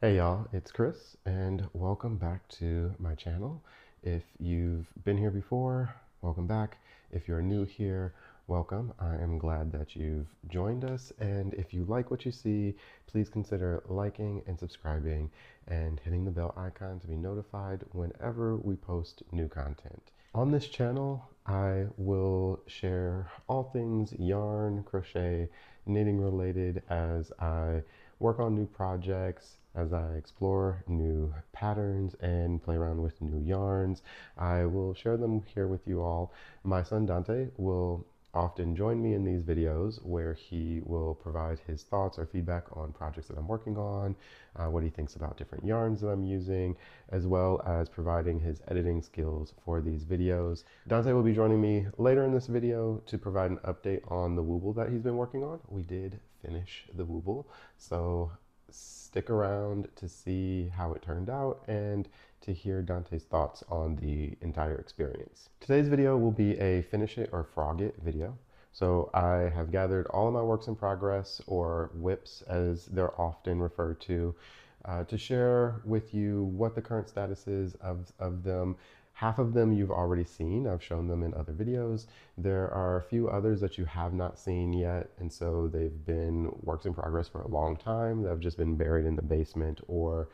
Hey y'all, it's Chris and welcome back to my channel. If you've been here before, welcome back. If you're new here, welcome. I am glad that you've joined us, and if you like what you see, please consider liking and subscribing and hitting the bell icon to be notified whenever we post new content. On this channel, I will share all things yarn, crochet, knitting related as I work on new projects, as I explore new patterns and play around with new yarns. I will share them here with you all. My son Dante will often join me in these videos where he will provide his thoughts or feedback on projects that I'm working on, what he thinks about different yarns that I'm using, as well as providing his editing skills for these videos. Dante will be joining me later in this video to provide an update on the Wobble that he's been working on. We did finish the Wobble, so stick around to see how it turned out and to hear Dante's thoughts on the entire experience. Today's video will be a finish it or frog it video. So I have gathered all of my works in progress, or WIPs as they're often referred to share with you what the current status is of them. Half of them you've already seen. I've shown them in other videos. There are a few others that you have not seen yet, and so they've been works in progress for a long time. They've just been buried in the basement or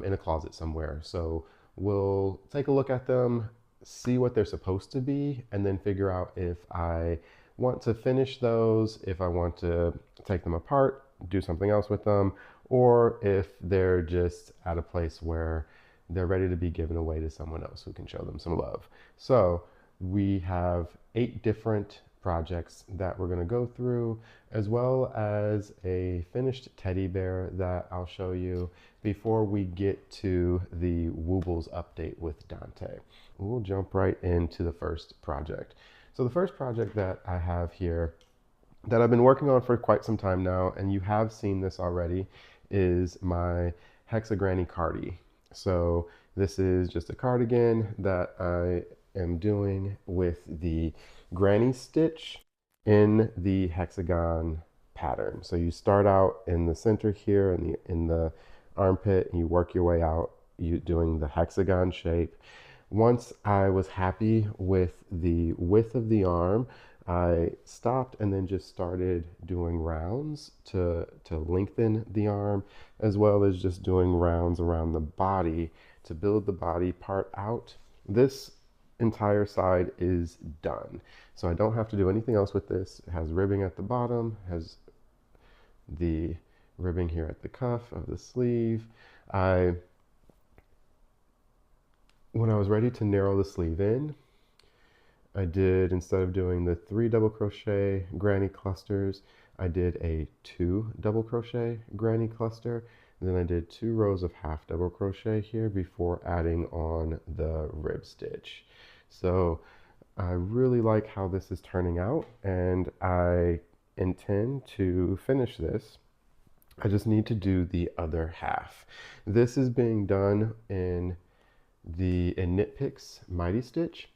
in a closet somewhere. So we'll take a look at them, see what they're supposed to be, and then figure out if I want to finish those, if I want to take them apart, do something else with them, or if they're just at a place where they're ready to be given away to someone else who can show them some love. So we have 8 different projects that we're going to go through, as well as a finished teddy bear that I'll show you before we get to the Wobbles update with Dante. We'll jump right into the first project. So the first project that I have here that I've been working on for quite some time now, and you have seen this already, is my Hexagon cardi. So this is just a cardigan that I am doing with the granny stitch in the hexagon pattern. So you start out in the center here in the armpit, and you work your way out, you doing the hexagon shape. Once I was happy with the width of the arm, I stopped and then just started doing rounds to lengthen the arm, as well as just doing rounds around the body to build the body part out. This entire side is done. So I don't have to do anything else with this. It has ribbing at the bottom, has the ribbing here at the cuff of the sleeve. When I was ready to narrow the sleeve in, I did, instead of doing the 3 double crochet granny clusters, I did a 2 double crochet granny cluster. And then I did 2 rows of half double crochet here before adding on the rib stitch. So I really like how this is turning out, and I intend to finish this. I just need to do the other half. This is being done in KnitPicks Mighty Stitch.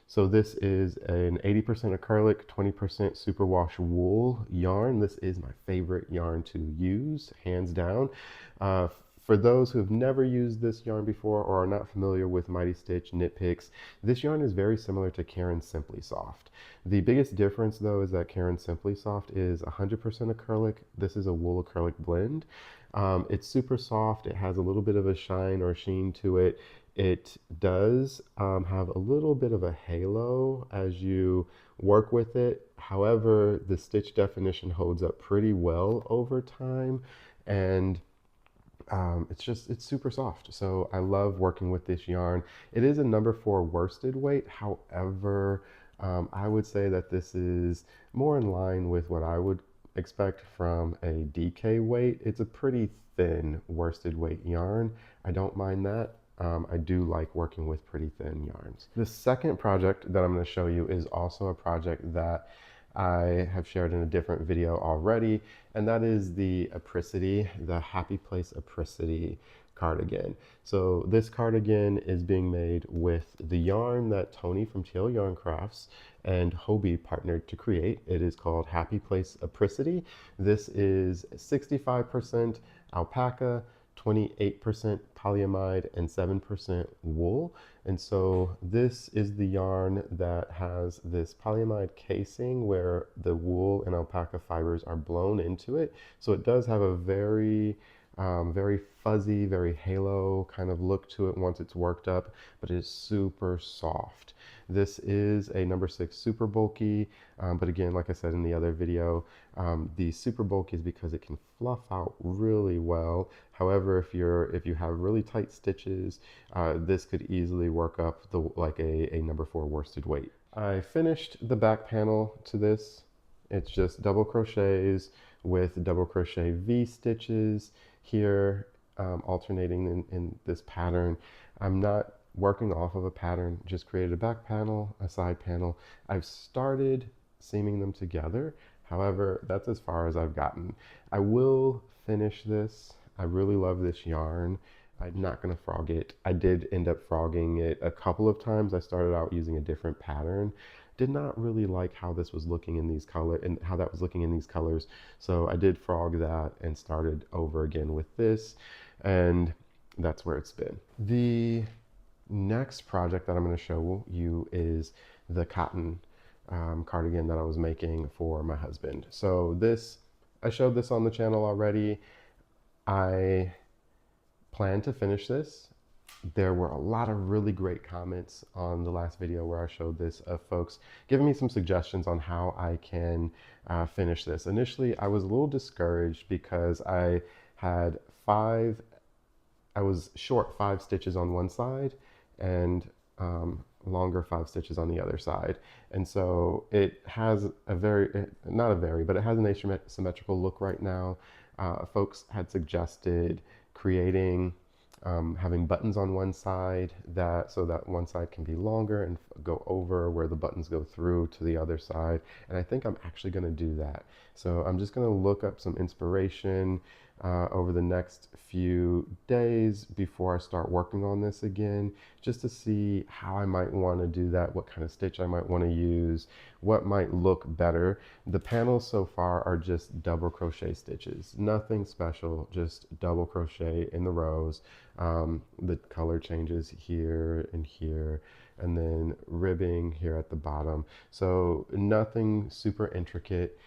So this is an 80% acrylic, 20% superwash wool yarn. This is my favorite yarn to use, hands down. For those who have never used this yarn before or are not familiar with Mighty Stitch KnitPicks, this yarn is very similar to Caron Simply Soft. The biggest difference though is that Caron Simply Soft is 100% acrylic. This is a wool acrylic blend. It's super soft. It has a little bit of a shine or sheen to it. It does have a little bit of a halo as you work with it. However, the stitch definition holds up pretty well over time, and it's super soft. So I love working with this yarn. It is a number 4 worsted weight. However, I would say that this is more in line with what I would expect from a DK weight. It's a pretty thin worsted weight yarn. I don't mind that. I do like working with pretty thin yarns. The second project that I'm going to show you is also a project that I have shared in a different video already, and that is the Apricity, the Happy Place Apricity cardigan. So this cardigan is being made with the yarn that Tony from TL Yarn Crafts and Hobbii partnered to create. It is called Happy Place Apricity. This is 65% alpaca, 28% polyamide and 7% wool. And so this is the yarn that has this polyamide casing where the wool and alpaca fibers are blown into it. So it does have a very fuzzy, very halo kind of look to it once it's worked up, but it is super soft. This is a number 6 super bulky, but again, like I said in the other video, the super bulky is because it can fluff out really well. However, if you have really tight stitches, this could easily work up like a number 4 worsted weight. I finished the back panel to this. It's just double crochets with double crochet V stitches here, alternating in this pattern. I'm not working off of a pattern, just created a back panel, a side panel. I've started seaming them together. However, that's as far as I've gotten. I will finish this. I really love this yarn. I'm not going to frog it. I did end up frogging it a couple of times. I started out using a different pattern. Did not really like how this was looking in these how that was looking in these colors. So I did frog that and started over again with this, and that's where it's been. The next project that I'm going to show you is the cotton cardigan that I was making for my husband. So I showed this on the channel already. I plan to finish this. There were a lot of really great comments on the last video where I showed this of folks giving me some suggestions on how I can finish this. Initially, I was a little discouraged because I was short 5 stitches on one side and longer 5 stitches on the other side. And so it has it has an asymmetrical look right now. Folks had suggested creating having buttons on one side so that one side can be longer and go over where the buttons go through to the other side. And I think I'm actually going to do that. So I'm just going to look up some inspiration over the next few days before I start working on this again, just to see how I might want to do that, what kind of stitch I might want to use, what might look better. The panels so far are just double crochet stitches, nothing special, just double crochet in the rows. The color changes here and here, and then ribbing here at the bottom. So nothing super intricate.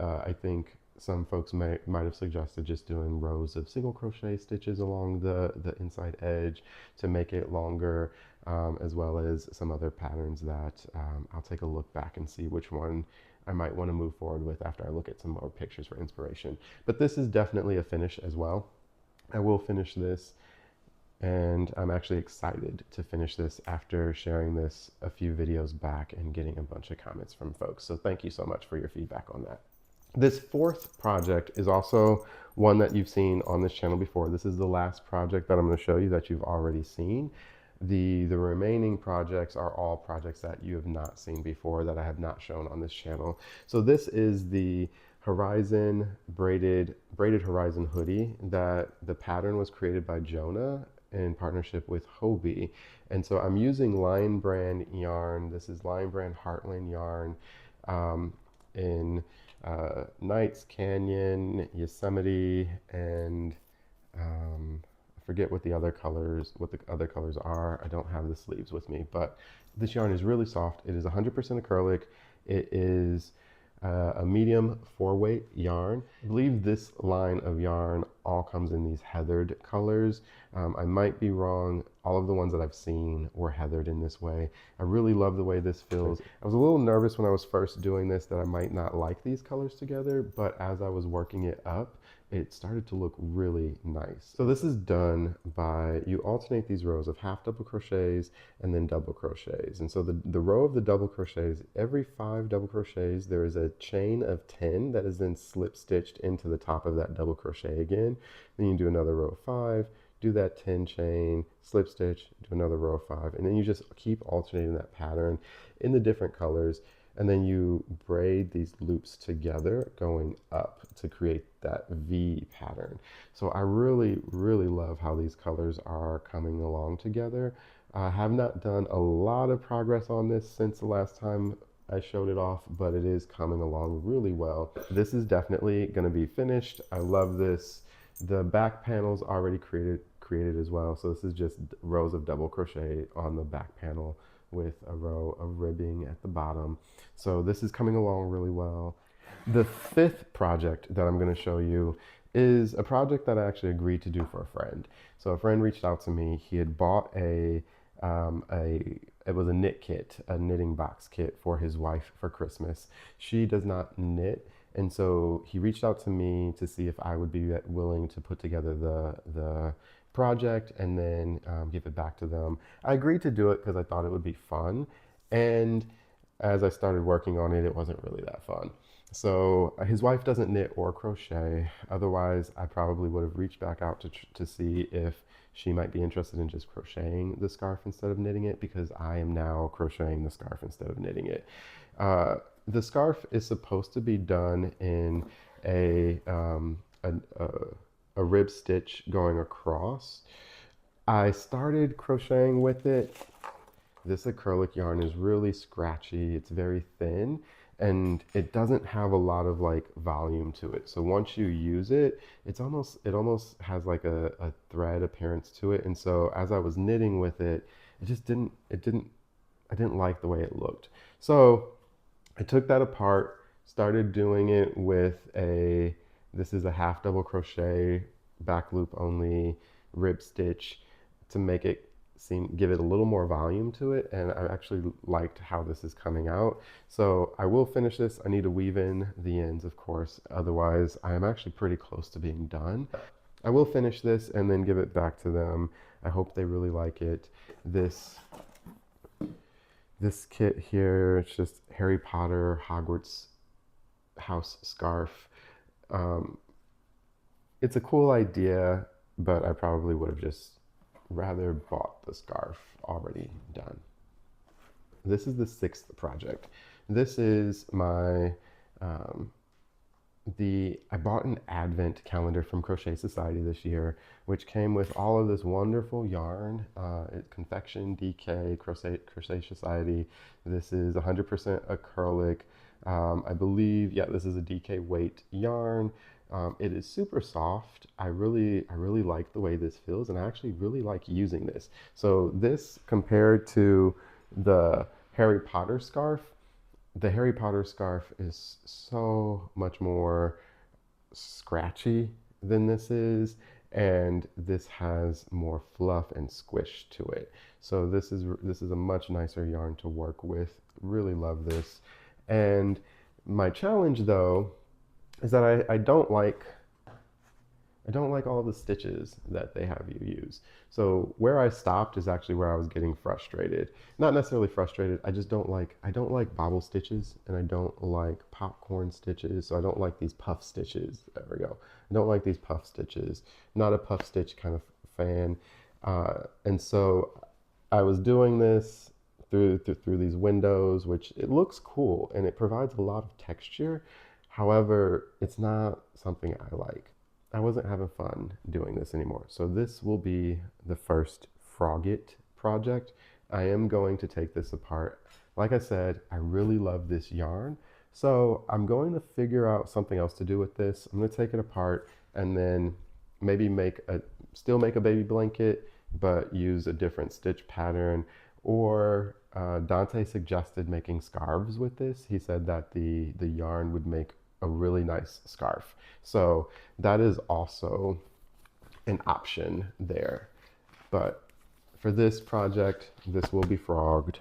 I think some folks might have suggested just doing rows of single crochet stitches along the inside edge to make it longer, as well as some other patterns that I'll take a look back and see which one I might want to move forward with after I look at some more pictures for inspiration. But this is definitely a finish as well. I will finish this, and I'm actually excited to finish this after sharing this a few videos back and getting a bunch of comments from folks. So thank you so much for your feedback on that. This fourth project is also one that you've seen on this channel before. This is the last project that I'm going to show you that you've already seen. The remaining projects are all projects that you have not seen before, that I have not shown on this channel. So this is the Braided-Horizon Hoodie that the pattern was created by Jonah in partnership with Hobbii. And so I'm using Lion Brand yarn. This is Lion Brand Heartland yarn in Knights Canyon, Yosemite, and I forget what the other colors are. I don't have the sleeves with me, but this yarn is really soft. It is 100% acrylic. It is a medium 4-weight yarn. I believe this line of yarn all comes in these heathered colors. I might be wrong. All of the ones that I've seen were heathered in this way. I really love the way this feels. I was a little nervous when I was first doing this that I might not like these colors together, but as I was working it up, it started to look really nice. So this is done by, you alternate these rows of half double crochets and then double crochets. And so the row of the double crochets, every 5 double crochets, there is a chain of 10 that is then slip stitched into the top of that double crochet again. Then you do another row of 5, do that 10 chain, slip stitch, do another row of 5, and then you just keep alternating that pattern in the different colors. And then you braid these loops together going up to create that V pattern. So I really, really love how these colors are coming along together. I have not done a lot of progress on this since the last time I showed it off, but it is coming along really well. This is definitely going to be finished. I love this The back panel's already created as well. So this is just rows of double crochet on the back panel with a row of ribbing at the bottom. So this is coming along really well. The fifth project that I'm going to show you is a project that I actually agreed to do for a friend. So a friend reached out to me. He had bought it was a knit kit, a knitting box kit for his wife for Christmas. She does not knit, and so he reached out to me to see if I would be willing to put together the project and then give it back to them. I agreed to do it because I thought it would be fun, and as I started working on it, it wasn't really that fun. So his wife doesn't knit or crochet. Otherwise, I probably would have reached back out to see if she might be interested in just crocheting the scarf instead of knitting it, because I am now crocheting the scarf instead of knitting it. The scarf is supposed to be done in a, um, a, a, a rib stitch going across. I started crocheting with it. This acrylic yarn is really scratchy. It's very thin and it doesn't have a lot of like volume to it. So once you use it, it almost has like a thread appearance to it. And so as I was knitting with it, I didn't like the way it looked. So I took that apart, started doing it with this is a half double crochet, back loop only rib stitch to make it give it a little more volume to it, and I actually liked how this is coming out. So I will finish this. I need to weave in the ends, of course, otherwise I am actually pretty close to being done. I will finish this and then give it back to them. I hope they really like it. This kit here, it's just Harry Potter Hogwarts house scarf. Um, it's a cool idea, but I probably would have just rather bought the scarf already done. This is the sixth project. This is my, I bought an advent calendar from Crochet Society this year, which came with all of this wonderful yarn, confection, DK, Crochet Society. This is 100% acrylic. I believe, yeah, this is a DK weight yarn. It is super soft. I really like the way this feels, and I actually really like using this. So this compared to the Harry Potter scarf, the Harry Potter scarf is so much more scratchy than this is, and this has more fluff and squish to it. So this is a much nicer yarn to work with. Really love this. And my challenge though is that I don't like all the stitches that they have you use. So where I stopped is actually where I was getting frustrated. Not necessarily frustrated, I don't like bobble stitches, and I don't like popcorn stitches, so I don't like these puff stitches. There we go. I don't like these puff stitches. Not a puff stitch kind of fan. And so I was doing this through these windows, which it looks cool and it provides a lot of texture. However, it's not something I like. I wasn't having fun doing this anymore. So this will be the first Frogget project. I am going to take this apart. Like I said, I really love this yarn. So I'm going to figure out something else to do with this. I'm going to take it apart and then maybe still make a baby blanket, but use a different stitch pattern. Or Dante suggested making scarves with this. He said that the yarn would make a really nice scarf. So that is also an option there. But for this project, this will be frogged.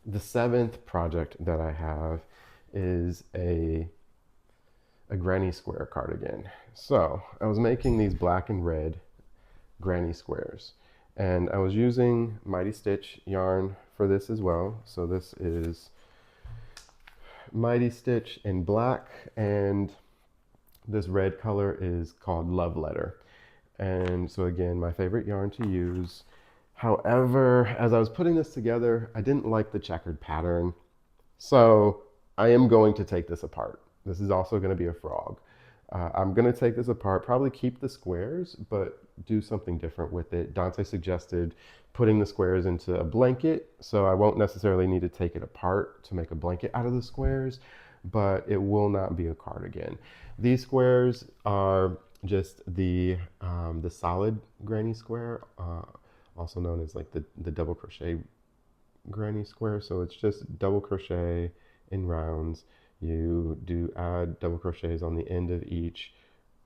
The seventh project that I have is a granny square cardigan. So I was making these black and red granny squares, and I was using Mighty Stitch yarn for this as well. So this is Mighty Stitch in black, and this red color is called Love Letter. And so again, my favorite yarn to use. However, as I was putting this together, I didn't like the checkered pattern. So I am going to take this apart. This is also going to be a frog. I'm gonna take this apart, probably keep the squares, but do something different with it. Dante suggested putting the squares into a blanket, so I won't necessarily need to take it apart to make a blanket out of the squares, but it will not be a cardigan. These squares are just the solid granny square, also known as like the double crochet granny square. So it's just double crochet in rounds. You do add double crochets on the end of each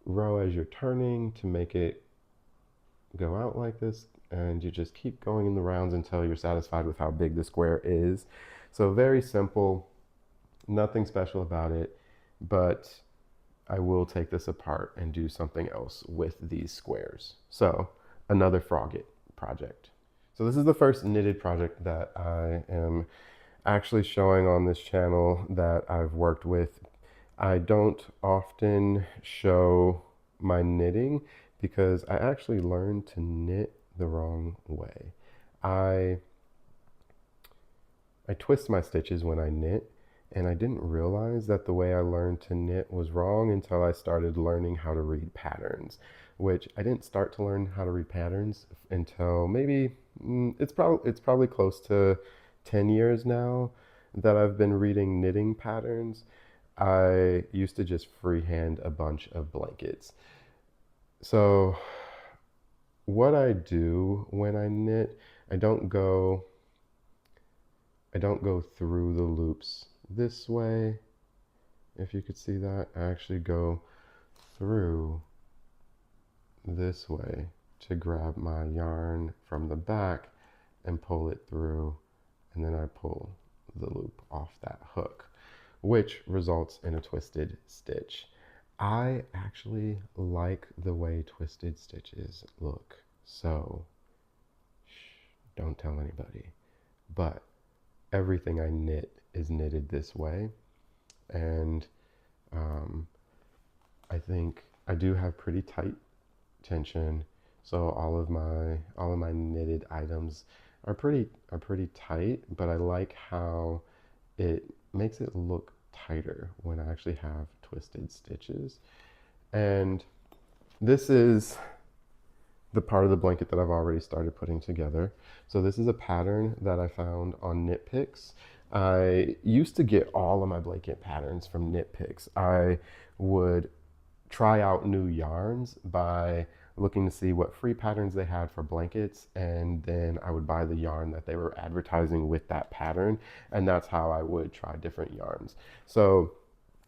row as you're turning to make it go out like this, and you just keep going in the rounds until you're satisfied with how big the square is. So very simple, nothing special about it, but I will take this apart and do something else with these squares. So another frogget project. So this is the first knitted project that I am actually showing on this channel that I've worked with. I don't often show my knitting because I actually learned to knit the wrong way. I twist my stitches when I knit, and I didn't realize that the way I learned to knit was wrong until I started learning how to read patterns, which I didn't start to learn how to read patterns until maybe it's probably close to 10 years now that I've been reading knitting patterns. I used to just freehand a bunch of blankets. So what I do when I knit, I don't go through the loops this way. If you could see that, I actually go through this way to grab my yarn from the back and pull it through, and then I pull the loop off that hook, which results in a twisted stitch. I actually like the way twisted stitches look, so don't tell anybody. But everything I knit is knitted this way, and I think I do have pretty tight tension, so all of my knitted items are pretty tight, but I like how it makes it look tighter when I actually have twisted stitches. And this is the part of the blanket that I've already started putting together. So this is a pattern that I found on KnitPicks. I used to get all of my blanket patterns from KnitPicks. I would try out new yarns by looking to see what free patterns they had for blankets, and then I would buy the yarn that they were advertising with that pattern, and that's how I would try different yarns. So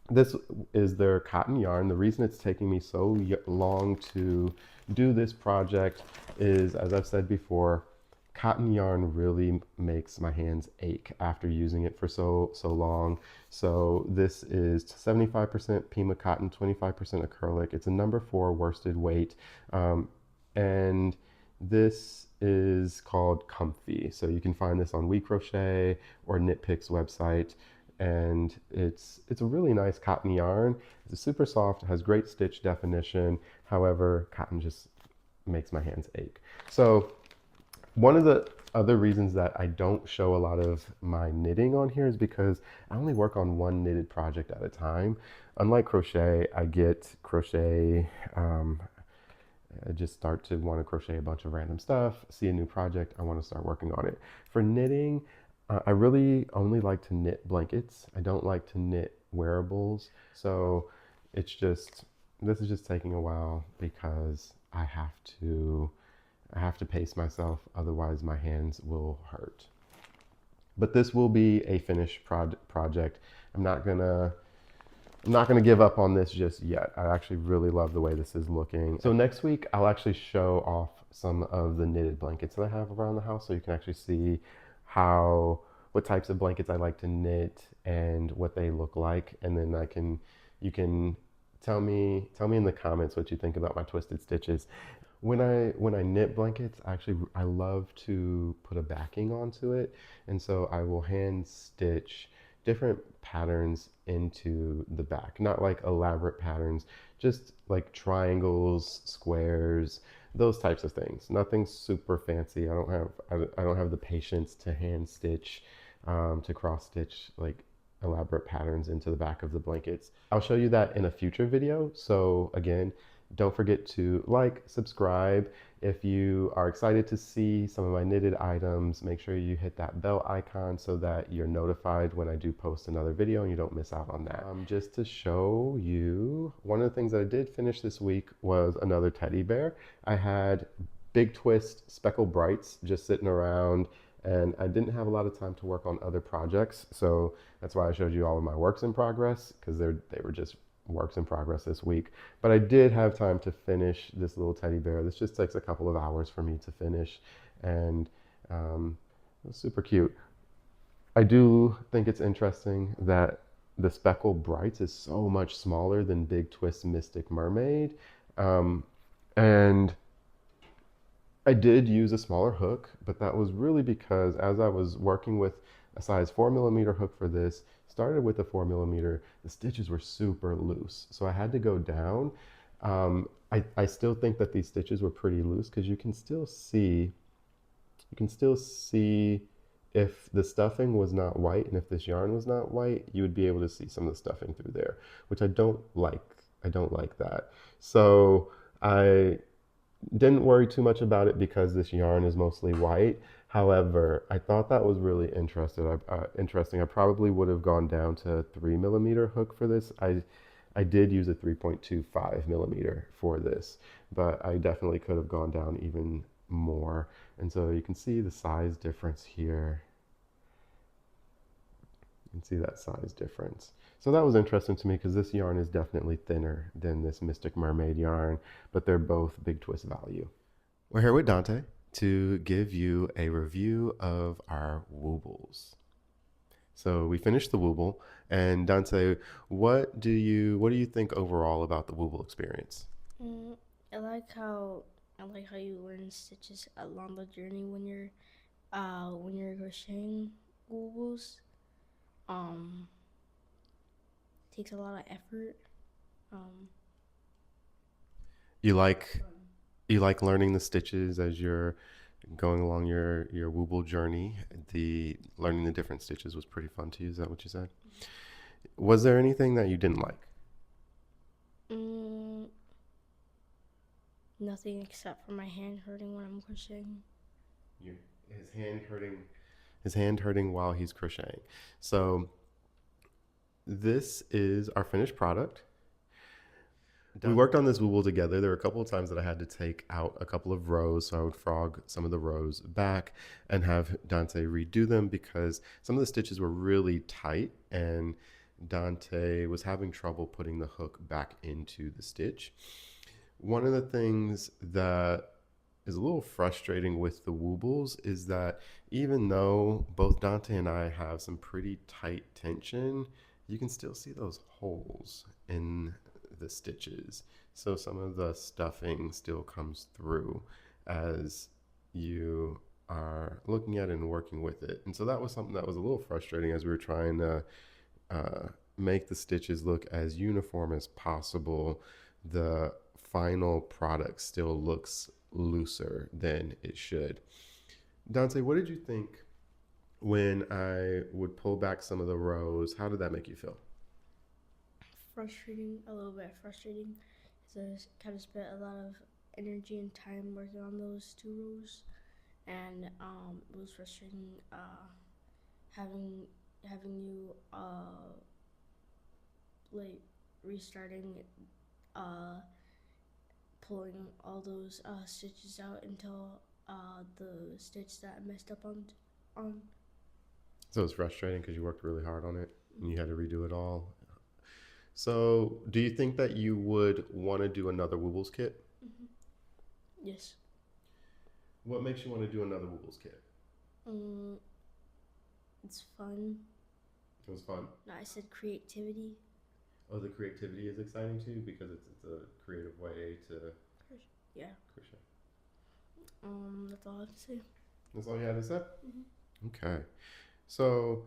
this is their cotton yarn. The reason it's taking me so long to do this project is, as I've said before, cotton yarn really makes my hands ache after using it for so long. So this is 75% Pima cotton, 25% acrylic. It's a number 4 worsted weight, and this is called Comfy. So you can find this on We Crochet or KnitPicks website, and it's a really nice cotton yarn. It's super soft, has great stitch definition. However, cotton just makes my hands ache. So one of the other reasons that I don't show a lot of my knitting on here is because I only work on one knitted project at a time. Unlike crochet, I get crochet, I just start to want to crochet a bunch of random stuff, see a new project, I want to start working on it. For knitting, I really only like to knit blankets. I don't like to knit wearables. So it's just, this is just taking a while because I have to pace myself, otherwise my hands will hurt. But this will be a finished project. I'm not gonna give up on this just yet. I actually really love the way this is looking. So next week I'll actually show off some of the knitted blankets that I have around the house, so you can actually see what types of blankets I like to knit and what they look like, and then you can tell me in the comments what you think about my twisted stitches. When I knit blankets, I love to put a backing onto it, and so I will hand stitch different patterns into the back. Not like elaborate patterns, just like triangles, squares, those types of things. Nothing super fancy. I don't have the patience to hand stitch, to cross stitch like elaborate patterns into the back of the blankets. I'll show you that in a future video. So again, don't forget to like, subscribe. If you are excited to see some of my knitted items, make sure you hit that bell icon so that you're notified when I do post another video and you don't miss out on that. Just to show you, one of the things that I did finish this week was another teddy bear. I had Big Twist Speckle Brights just sitting around, and I didn't have a lot of time to work on other projects, so that's why I showed you all of my works in progress, because they were just works in progress this week. But I did have time to finish this little teddy bear. This just takes a couple of hours for me to finish, and it was super cute. I do think it's interesting that the Speckle Brights is so much smaller than Big Twist Mystic Mermaid, and I did use a smaller hook, but that was really because as I was working with a size 4mm hook for this, started with a 4mm, the stitches were super loose. So I had to go down. I still think that these stitches were pretty loose because you can still see if the stuffing was not white and if this yarn was not white, you would be able to see some of the stuffing through there, which I don't like. I don't like that. So I didn't worry too much about it because this yarn is mostly white. However, I thought that was really interesting. I probably would have gone down to 3mm hook for this. I did use a 3.25mm for this, but I definitely could have gone down even more. And so you can see the size difference here. You can see that size difference. So that was interesting to me because this yarn is definitely thinner than this Mystic Mermaid yarn, but they're both Big Twist value. We're here with Dante to give you a review of our Wobbles. So we finished the Wobble, and Dante, what do you think overall about the Wobble experience? I like how you learn stitches along the journey when you're crocheting wobbles. Um, takes a lot of effort. Um, You like you like learning the stitches as you're going along your Wobble journey. The learning the different stitches was pretty fun to you. Is that what you said? Was there anything that you didn't like? mm, Nothing except for my hand hurting when I'm crocheting. Your, his hand hurting. His hand hurting while he's crocheting. So this is our finished product. We worked on this Wobble together. There were a couple of times that I had to take out a couple of rows, so I would frog some of the rows back and have Dante redo them because some of the stitches were really tight and Dante was having trouble putting the hook back into the stitch. One of the things that is a little frustrating with the Wobbles is that even though both Dante and I have some pretty tight tension, you can still see those holes in the stitches. So some of the stuffing still comes through as you are looking at it and working with it. And so that was something that was a little frustrating as we were trying to make the stitches look as uniform as possible. The final product still looks looser than it should. Dante, what did you think when I would pull back some of the rows? How did that make you feel? Frustrating, a little bit frustrating, because I kind of spent a lot of energy and time working on those two rows, and it was frustrating having you like restarting pulling all those stitches out until the stitch that I messed up on. So it's frustrating because you worked really hard on it and you had to redo it all. So, do you think that you would want to do another Wobbles kit? Mm-hmm. Yes. What makes you want to do another Wobbles kit? It's fun. It was fun. No, I said creativity. Oh, the creativity is exciting too because it's a creative way to Yeah. crochet. That's all I have to say. That's all you had to say? Mm-hmm. Okay. So,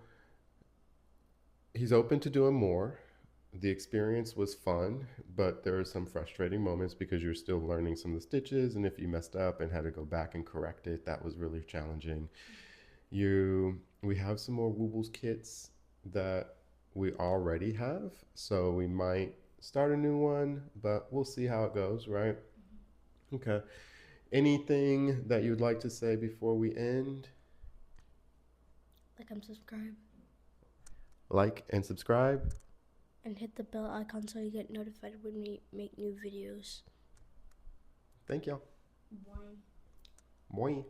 he's open to doing more. The experience was fun, but there are some frustrating moments because you're still learning some of the stitches, and if you messed up and had to go back and correct it, that was really challenging. We have some more Wobbles kits that we already have, so we might start a new one, but we'll see how it goes, right? Okay. Anything that you'd like to say before we end? Like and subscribe. Like and subscribe. And hit the bell icon so you get notified when we make new videos. Thank y'all. Bye. Boing.